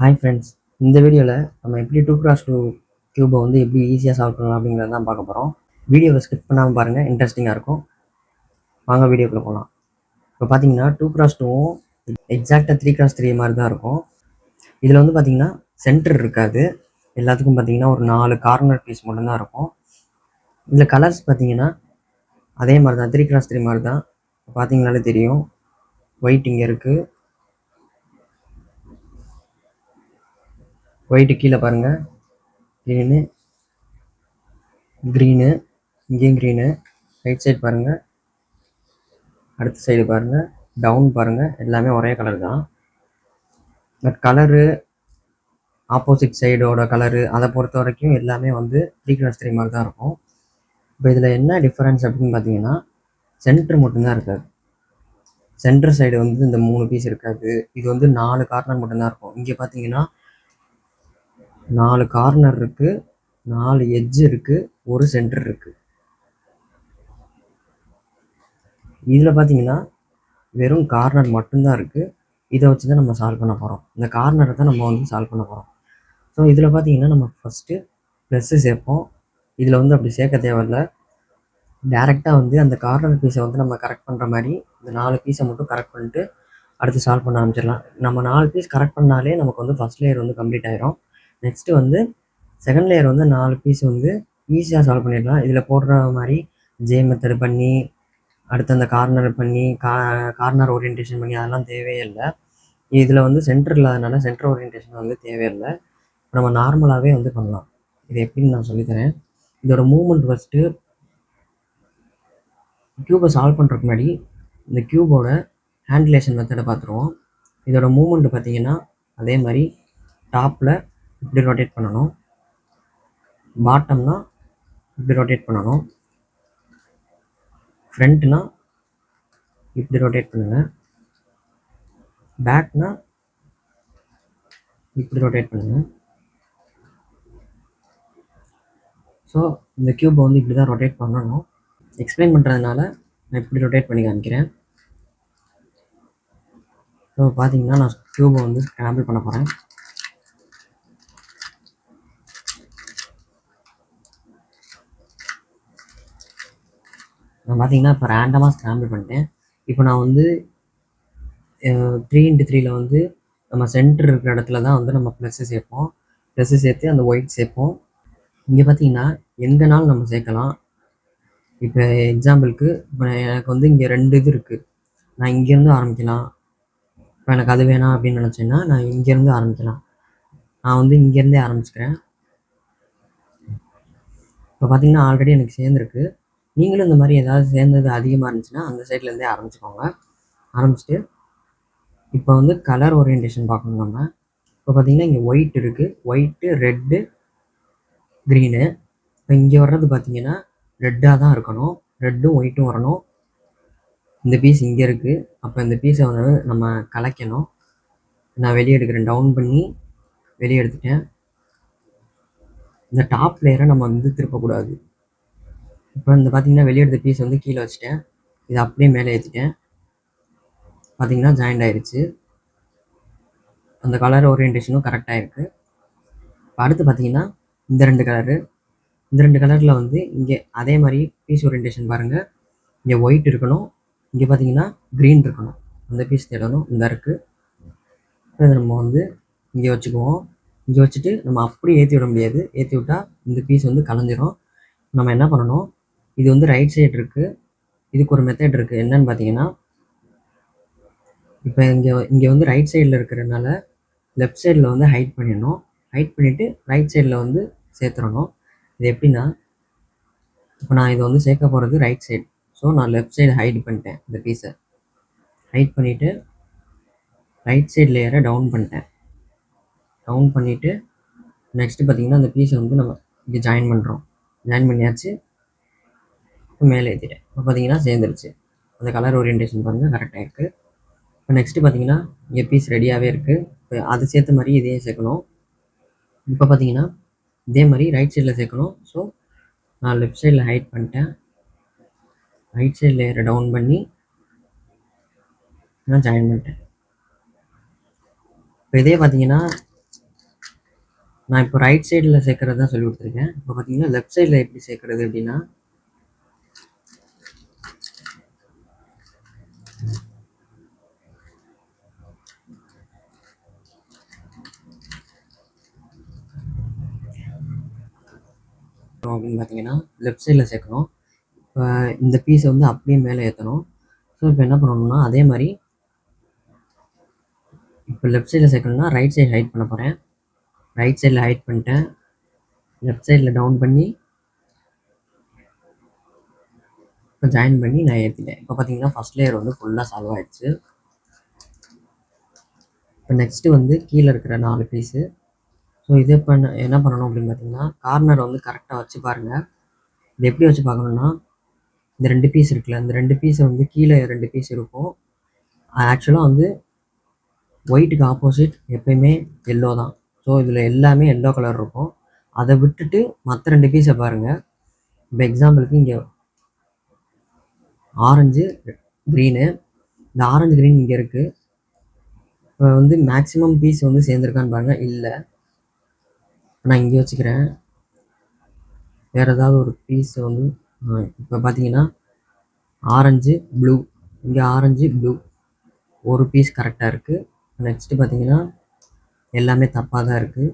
Hi friends, இந்த வீடியோவில் நம்ம எப்படி 2x2 கியூபை வந்து எப்படி ஈஸியாக சால்வ் பண்ணலாம் அப்படிங்கிறத தான் பார்க்க போகிறோம். வீடியோவை ஸ்கிப் பண்ணாமல் பாருங்கள், இன்ட்ரெஸ்டிங்காக இருக்கும். வாங்க வீடியோக்குள்ளே போகலாம். இப்போ பார்த்தீங்கன்னா 2x2வும் எக்ஸாக்டாக 3x3 மாதிரி தான் இருக்கும். இதில் வந்து பார்த்தீங்கன்னா சென்டர் இருக்காது. எல்லாத்துக்கும் பார்த்தீங்கன்னா ஒரு 4 கார்னர் பீஸ் மட்டும்தான் இருக்கும். இதில் கலர்ஸ் பார்த்தீங்கன்னா அதே மாதிரி தான், 3x3 மாதிரி தான். பார்த்தீங்கனாலே தெரியும், ஒயிட் இங்கே இருக்குது, ஒயிட்டு கீழே பாருங்கள், க்ரீனு, இங்கேயும் க்ரீனு, ரைட் சைடு பாருங்கள், அடுத்த சைடு பாருங்கள், டவுன் பாருங்கள், எல்லாமே ஒரே கலர் தான். பட் கலரு ஆப்போசிட் சைடோட கலரு அதை பொறுத்த வரைக்கும் எல்லாமே வந்து 3x3 மாதிரி தான் இருக்கும். இப்போ இதில் என்ன டிஃப்ரென்ஸ் அப்படின்னு பார்த்தீங்கன்னா, சென்டர் மட்டும்தான் இருக்காது. சென்டர் சைடு வந்து இந்த 3 பீஸ் இருக்காது. இது வந்து 4 கார்னர் மட்டும்தான் இருக்கும். இங்கே பார்த்தீங்கன்னா 4 கார்னர் இருக்குது, 4 எட்ஜ் இருக்குது, ஒரு சென்டர் இருக்குது. இதில் பார்த்தீங்கன்னா வெறும் கார்னர் மட்டும்தான் இருக்குது. இதை வச்சு தான் நம்ம சால்வ் பண்ண போகிறோம். இந்த கார்னரை தான் நம்ம வந்து சால்வ் பண்ண போகிறோம். ஸோ இதில் பார்த்தீங்கன்னா நம்ம ஃபஸ்ட்டு ப்ளஸ்ஸு சேர்ப்போம். இதில் வந்து அப்படி சேர்க்க தேவையில்லை. டேரெக்டாக வந்து அந்த கார்னர் பீஸை வந்து நம்ம கரெக்ட் பண்ணுற மாதிரி இந்த 4 பீஸை மட்டும் கரெக்ட் பண்ணிட்டு அடுத்து சால்வ் பண்ண ஆரம்பிச்சிடலாம். நம்ம 4 பீஸ் கரெக்ட் பண்ணாலே நமக்கு வந்து ஃபஸ்ட் லேயர் வந்து கம்ப்ளீட் ஆகிரும். நெக்ஸ்ட்டு வந்து செகண்ட் லேயர் வந்து 4 பீஸ் வந்து ஈஸியாக சால்வ் பண்ணிடலாம். இதில் போடுற மாதிரி ஜே மெத்தட் பண்ணி அடுத்து அந்த கார்னர் பண்ணி கார்னர் ஓரியன்டேஷன் பண்ணி அதெல்லாம் தேவையே இல்லை. இதில் வந்து சென்டர் இல்லாதனால சென்டர் ஓரியன்டேஷன் வந்து தேவையில்லை. நம்ம நார்மலாகவே வந்து பண்ணலாம். இது எப்படின்னு நான் சொல்லித்தரேன். இதோட மூவ்மெண்ட் ஃபஸ்ட்டு க்யூபை சால்வ் பண்ணுறதுக்கு முன்னாடி இந்த க்யூபோட ஹேண்டிலேஷன் மெத்தடை பார்த்துருவோம். இதோட மூவ்மெண்ட்டு பார்த்தீங்கன்னா அதே மாதிரி டாப்பில் இப்படி ரொட்டேட் பண்ணணும், பாட்டம்னா இப்படி ரொட்டேட் பண்ணணும், ஃப்ரண்ட்னா இப்படி ரொட்டேட் பண்ணுங்கள், பேக்னா இப்படி ரொட்டேட் பண்ணுங்கள். ஸோ இந்த க்யூபை வந்து இப்படி தான் ரொட்டேட் பண்ணணும். எக்ஸ்பிளைன் பண்ணுறதுனால நான் இப்படி ரொட்டேட் பண்ணி காமிக்கிறேன். ஸோ பார்த்தீங்கன்னா நான் க்யூபை வந்து ஸ்க்ராம்பிள் பண்ண போகிறேன். நான் பார்த்தீங்கன்னா இப்போ ரேண்டமாக ஸ்க்ராம்பிள் பண்ணிட்டேன். இப்போ நான் வந்து 3x3ல் வந்து நம்ம சென்டர் இருக்கிற இடத்துல தான் வந்து நம்ம ப்ளஸ்ஸு சேர்ப்போம். ப்ளஸ்ஸு சேர்த்து அந்த ஒயிட் சேர்ப்போம். இங்கே பார்த்தீங்கன்னா எந்த நாள் நம்ம சேர்க்கலாம். இப்போ எக்ஸாம்பிளுக்கு இப்போ எனக்கு வந்து இங்கே 2 இது இருக்குது. நான் இங்கேருந்து ஆரம்பிக்கலாம். இப்போ எனக்கு அது வேணாம் அப்படின்னு நினச்சேன்னா நான் இங்கேருந்து ஆரம்பிக்கலாம். நான் வந்து இங்கேருந்தே ஆரம்பிச்சுக்கிறேன். இப்போ பார்த்தீங்கன்னா ஆல்ரெடி எனக்கு சேர்ந்துருக்கு. நீங்களும் இந்த மாதிரி ஏதாவது சேர்ந்தது அதிகமாக இருந்துச்சுன்னா அந்த சைட்லேருந்தே ஆரம்பிச்சுக்கோங்க. ஆரம்பிச்சுட்டு இப்போ வந்து கலர் ஓரியன்டேஷன் பார்க்கணும் நம்ம. இப்போ பார்த்தீங்கன்னா இங்கே ஒயிட் இருக்குது, ஒயிட்டு, ரெட்டு, க்ரீனு. இப்போ இங்கே வர்றது பார்த்தீங்கன்னா ரெட்டாக தான் இருக்கணும், ரெட்டும் ஒயிட்டும் வரணும். இந்த பீஸ் இங்கே இருக்குது. அப்போ இந்த பீஸை வந்து நம்ம கலைக்கணும். நான் வெளியே எடுக்கிறேன், டவுன் பண்ணி வெளியே எடுத்துட்டேன். இந்த டாப் லேயரை நம்ம வந்து திருப்பக்கூடாது. இப்போ இந்த பார்த்தீங்கன்னா வெளியே எடுத்த பீஸ் வந்து கீழே வச்சுட்டேன். இதை அப்படியே மேலே ஏற்றிட்டேன். பார்த்தீங்கன்னா ஜாயிண்ட் ஆயிடுச்சு. அந்த கலர் ஓரியன்டேஷனும் கரெக்டாக இருக்குது. இப்போ அடுத்து பார்த்தீங்கன்னா இந்த 2 கலரு, இந்த 2 கலரில் வந்து இங்கே அதே மாதிரி பீஸ் ஓரியன்டேஷன் பாருங்கள். இங்கே ஒயிட் இருக்கணும், இங்கே பார்த்தீங்கன்னா க்ரீன் இருக்கணும். அந்த பீஸ் தேடணும். இந்த இருக்குது. இதை நம்ம வந்து இங்கே வச்சுக்குவோம். இங்கே வச்சுட்டு நம்ம அப்படியே ஏற்றி விட முடியாது. ஏற்றி விட்டால் இந்த பீஸ் வந்து கலைஞ்சிரும். நம்ம என்ன பண்ணணும், இது வந்து ரைட் சைடு இருக்குது. இதுக்கு ஒரு மெத்தட் இருக்குது. என்னன்னு பார்த்தீங்கன்னா, இப்போ இங்கே வந்து ரைட் சைடில் இருக்கிறதுனால லெஃப்ட் சைடில் வந்து ஹைட் பண்ணிடணும். ஹைட் பண்ணிவிட்டு ரைட் சைடில் வந்து சேர்த்துடணும். இது எப்படின்னா, இப்போ நான் இதை வந்து சேர்க்க போகிறது ரைட் சைடு. ஸோ நான் லெஃப்ட் சைடு ஹைட் பண்ணிட்டேன். இந்த பீஸை ஹைட் பண்ணிவிட்டு ரைட் சைடு லேயரை டவுன் பண்ணிட்டேன். டவுன் பண்ணிவிட்டு நெக்ஸ்ட்டு பார்த்தீங்கன்னா அந்த பீஸை வந்து நம்ம இங்கே ஜாயின் பண்ணுறோம். ஜாயின் பண்ணியாச்சு. இப்போ மேலே ஏற்றிட்டேன். இப்போ பார்த்தீங்கன்னா சேர்ந்துருச்சு. அந்த கலர் ஓரியன்டேஷன் பாருங்கள் கரெக்டாக இருக்குது. இப்போ நெக்ஸ்ட்டு பார்த்தீங்கன்னா இங்கே பீஸ் ரெடியாகவே இருக்குது. இப்போ அது சேர்த்த மாதிரி இதே சேர்க்கணும். இப்போ பார்த்தீங்கன்னா இதே மாதிரி ரைட் சைடில் சேர்க்கணும். ஸோ நான் லெஃப்ட் சைடில் ஹைட் பண்ணிட்டேன். ரைட் சைடு லேயரை டவுன் பண்ணி நான் ஜாயின் பண்ணிட்டேன். இப்போ இதே பார்த்தீங்கன்னா நான் இப்போ ரைட் சைடில் சேர்க்குறது தான் சொல்லி கொடுத்துருக்கேன். இப்போ பார்த்தீங்கன்னா லெஃப்ட் சைடில் எப்படி சேர்க்குறது அப்படின்னா, அப்படின்னு பார்த்தீங்கன்னா லெஃப்ட் சைடில் சேர்க்கணும். இப்போ இந்த பீஸை வந்து அப்படியே மேலே ஏற்றணும். ஸோ இப்போ என்ன பண்ணணும்னா அதே மாதிரி இப்போ லெஃப்ட் சைடில் சேர்க்கணும்னா ரைட் சைடு ஹைட் பண்ண போகிறேன். ரைட் சைடில் ஹைட் பண்ணிட்டேன். லெஃப்ட் சைடில் டவுன் பண்ணி இப்போ ஜாயின் பண்ணி நான் ஏற்றிட்டேன். இப்போ பார்த்தீங்கன்னா ஃபஸ்ட் லேயர் வந்து ஃபுல்லாக சால்வ் ஆகிடுச்சு. இப்போ நெக்ஸ்ட்டு வந்து கீழே இருக்கிற 4 பீஸு. ஸோ இது என்ன பண்ணணும் அப்படின்னு பார்த்தீங்கன்னா, கார்னர் வந்து கரெக்டாக வச்சு பாருங்கள். இது எப்படி வச்சு பார்க்கணுன்னா, இந்த 2 பீஸ் இருக்குல்ல, இந்த 2 பீஸை வந்து கீழே 2 பீஸ் இருக்கும். ஆக்சுவலாக வந்து ஒயிட்டுக்கு ஆப்போசிட் எப்பயுமே எல்லோ தான். ஸோ இதில் எல்லாமே எல்லோ கலர் இருக்கும். அதை விட்டுட்டு மற்ற 2 பீஸை பாருங்கள். இப்போ எக்ஸாம்பிளுக்கு இங்கே ஆரஞ்சு, க்ரீனு. இந்த ஆரஞ்சு க்ரீன் இங்கே இருக்குது. இப்போ வந்து மேக்ஸிமம் பீஸ் வந்து சேர்ந்துருக்கான்னு பாருங்கள். இல்லை, நான் இங்கே வச்சுக்கிறேன். வேறு ஏதாவது ஒரு பீஸ் வந்து இப்போ பார்த்தீங்கன்னா ஆரஞ்சு, ப்ளூ. இங்கே ஆரஞ்சு, ப்ளூ. ஒரு பீஸ் கரெக்டாக இருக்குது. நெக்ஸ்ட்டு பார்த்தீங்கன்னா எல்லாமே தப்பாக தான் இருக்குது.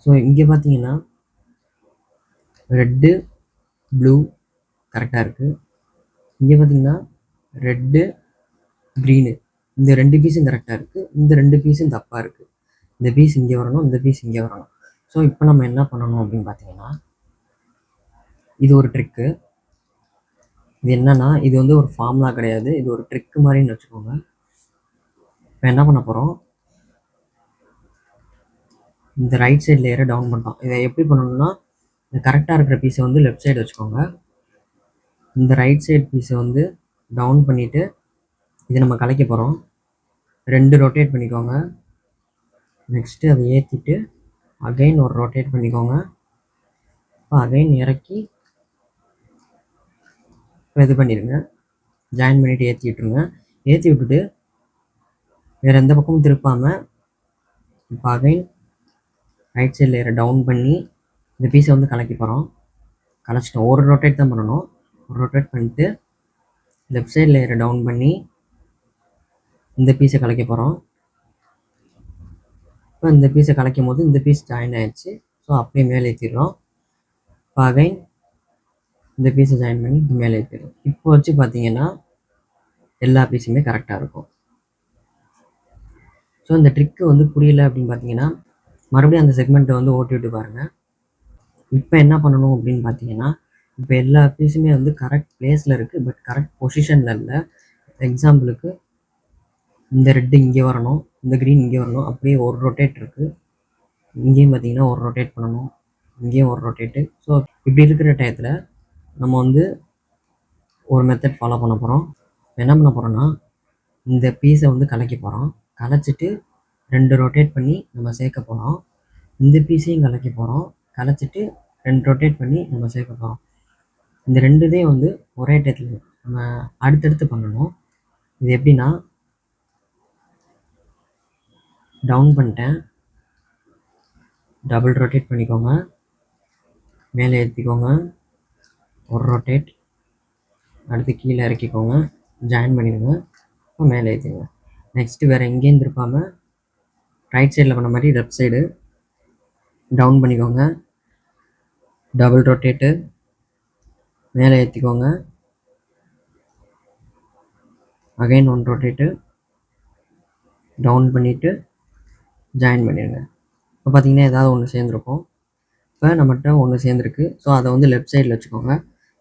ஸோ இங்கே பார்த்தீங்கன்னா ரெட்டு, ப்ளூ கரெக்டாக இருக்குது. இங்கே பார்த்தீங்கன்னா ரெட்டு, க்ரீனு. இந்த 2 பீஸும் கரெக்டாக இருக்குது. இந்த 2 பீஸும் தப்பாக இருக்குது. இந்த பீஸ் இங்கே வரணும், இந்த பீஸ் இங்கே வரணும். ஸோ இப்போ நம்ம என்ன பண்ணணும் அப்படின்னு பார்த்தீங்கன்னா, இது ஒரு ட்ரிக்கு. இது என்னன்னா, இது வந்து ஒரு ஃபார்முலா கிடையாது. இது ஒரு ட்ரிக்கு மாதிரின்னு வச்சுக்கோங்க. இப்போ என்ன பண்ண போகிறோம், இந்த ரைட் சைட் லேயரை டவுன் பண்ணிட்டோம். இதை எப்படி பண்ணணும்னா, இந்த கரெக்டாக இருக்கிற பீஸை வந்து லெஃப்ட் சைடு வச்சுக்கோங்க. இந்த ரைட் சைடு பீஸை வந்து டவுன் பண்ணிவிட்டு இதை நம்ம கலைக்க போகிறோம். 2 ரொட்டேட் பண்ணிக்கோங்க. நெக்ஸ்ட்டு அதை ஏற்றிட்டு அகைன் ஒரு ரொட்டேட் பண்ணிக்கோங்க. இப்போ அகைன் இறக்கி இது பண்ணிடுங்க. ஜாயின் பண்ணிவிட்டு ஏற்றி விட்டுருங்க. ஏற்றி விட்டுட்டு வேறு எந்த பக்கமும் திருப்பாமல் இப்போ அகைன் ரைட் சைட் லேயரை டவுன் பண்ணி இந்த பீஸை வந்து கலக்கி போகிறோம். கலைச்சிட்டோம். ஒரு ரொட்டேட் தான் பண்ணணும். ஒரு ரொட்டேட் பண்ணிட்டு லெஃப்ட் சைட் லேயரை டவுன் பண்ணி இந்த பீஸை கலைக்க போகிறோம். இப்போ இந்த பீஸை கலைக்கும் போது இந்த பீஸ் ஜாயின் ஆகிடுச்சு. ஸோ அப்படியே மேலே ஏற்றிடுறோம். இப்போ அகைன் இந்த பீஸை ஜாயின் பண்ணி மேலே ஏற்றிடுறோம். இப்போ வச்சு பார்த்தீங்கன்னா எல்லா பீஸுமே கரெக்டாக இருக்கும். ஸோ இந்த ட்ரிக்கு வந்து புரியல அப்படின்னு பார்த்தீங்கன்னா மறுபடியும் அந்த செக்மெண்ட்டை வந்து ஓட்டி விட்டு பாருங்கள். இப்போ என்ன பண்ணணும் அப்படின்னு பார்த்தீங்கன்னா, இப்போ எல்லா பீஸுமே வந்து கரெக்ட் பிளேஸில் இருக்குது. பட் கரெக்ட் பொசிஷனில் இல்லை. எக்ஸாம்பிளுக்கு இந்த ரெட்டு இங்கே வரணும், இந்த க்ரீன் இங்கே வரணும். அப்படியே ஒரு ரொட்டேட் இருக்குது. இங்கேயும் பார்த்தீங்கன்னா ஒரு ரொட்டேட் பண்ணணும், இங்கேயும் ஒரு ரொட்டேட்டு. ஸோ இப்படி இருக்கிற டயத்தில் நம்ம வந்து ஒரு மெத்தட் ஃபாலோ பண்ண போகிறோம். என்ன பண்ண போகிறோன்னா, இந்த பீஸை வந்து கலைக்க போகிறோம். கலைச்சிட்டு 2 ரொட்டேட் பண்ணி நம்ம சேர்க்க போகிறோம். இந்த பீஸையும் கலைக்க போகிறோம். கலைச்சிட்டு 2 ரொட்டேட் பண்ணி நம்ம சேர்க்க போகிறோம். இந்த 2 இதையும் வந்து ஒரே டயத்தில் நம்ம அடுத்தடுத்து பண்ணணும். இது எப்படின்னா, டவுன் பண்ணிட்டேன், டபுள் ரொட்டேட் பண்ணிக்கோங்க, மேலே ஏற்றிக்கோங்க, ஒரு ரொட்டேட், அடுத்து கீழே இறக்கிக்கோங்க, ஜாயின் பண்ணிடுங்க, இப்போ மேலே ஏற்றிடுங்க. நெக்ஸ்ட்டு வேறு எங்கேயும் திருப்பாமல் ரைட் சைடில் பண்ண மாதிரி லெஃப்ட் சைடு டவுன் பண்ணிக்கோங்க, டபுள் ரொட்டேட்டு, மேலே ஏற்றிக்கோங்க, அகைன் 1 ரொட்டேட்டு, டவுன் பண்ணிவிட்டு ஜாயின் பண்ணிடுங்க. இப்போ பார்த்தீங்கன்னா ஏதாவது ஒன்று சேர்ந்துருக்கும். இப்போ நம்மகிட்ட ஒன்று சேர்ந்துருக்கு. ஸோ அதை வந்து லெஃப்ட் சைடில் வச்சுக்கோங்க.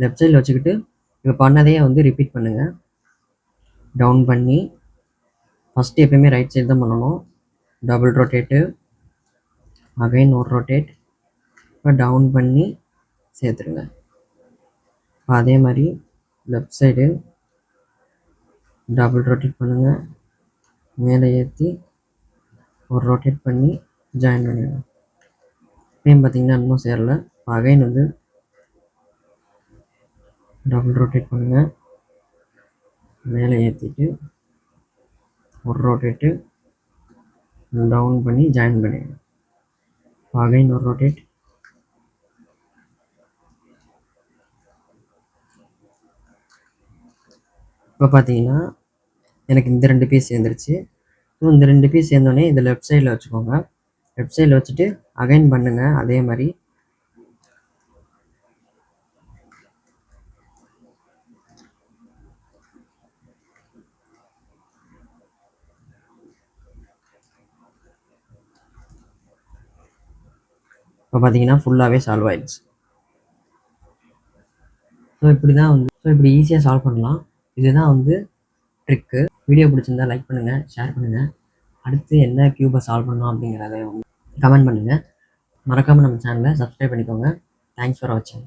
லெஃப்ட் சைடில் வச்சுக்கிட்டு இப்போ பண்ணதையே வந்து ரிப்பீட் பண்ணுங்கள். டவுன் பண்ணி ஃபஸ்ட்டு எப்பயுமே ரைட் சைடு தான் பண்ணணும். டபுள் ரொட்டேட்டு, அகைன் ஒரு ரொட்டேட், இப்போ டவுன் பண்ணி சேர்த்துருங்க. இப்போ அதே மாதிரி லெஃப்ட் சைடு டபுள் ரொட்டேட் பண்ணுங்கள், மேலே ஏற்றி ஒரு ரொட்டேட் பண்ணி ஜாயின் பண்ணிடுங்க. இப்பயும் பார்த்தீங்கன்னா இன்னும் சேரல. இப்போ அகைன் வந்து டபுள் ரொட்டேட் பண்ணுங்கள், மேலே ஏற்றிட்டு ஒரு ரொட்டேட்டு டவுன் பண்ணி ஜாயின் பண்ணிடுங்க. அகைன் ஒரு ரொட்டேட். இப்போ பார்த்தீங்கன்னா எனக்கு இந்த 2 பீஸ் சேர்ந்துருச்சு. ஸோ இந்த 2 பீஸ் சேர்ந்தோடனே இதை லெஃப்ட் சைடில் வச்சுக்கோங்க. லெஃப்ட் சைடில் வச்சுட்டு அகைன் பண்ணுங்கள் அதே மாதிரி. இப்போ பார்த்தீங்கன்னா ஃபுல்லாகவே சால்வ் ஆயிடுச்சு. ஸோ இப்படி ஈஸியாக சால்வ் பண்ணலாம். இதுதான் ட்ரிக்கு. வீடியோ பிடிச்சிருந்தா லைக் பண்ணுங்கள், ஷேர் பண்ணுங்கள். அடுத்து என்ன க்யூபை சால்வ் பண்ணணும் அப்படிங்கிறத கமெண்ட் பண்ணுங்கள். மறக்காமல் நம்ம சேனலை சப்ஸ்கிரைப் பண்ணிக்கோங்க. தேங்க்ஸ் ஃபார் வாட்சிங்.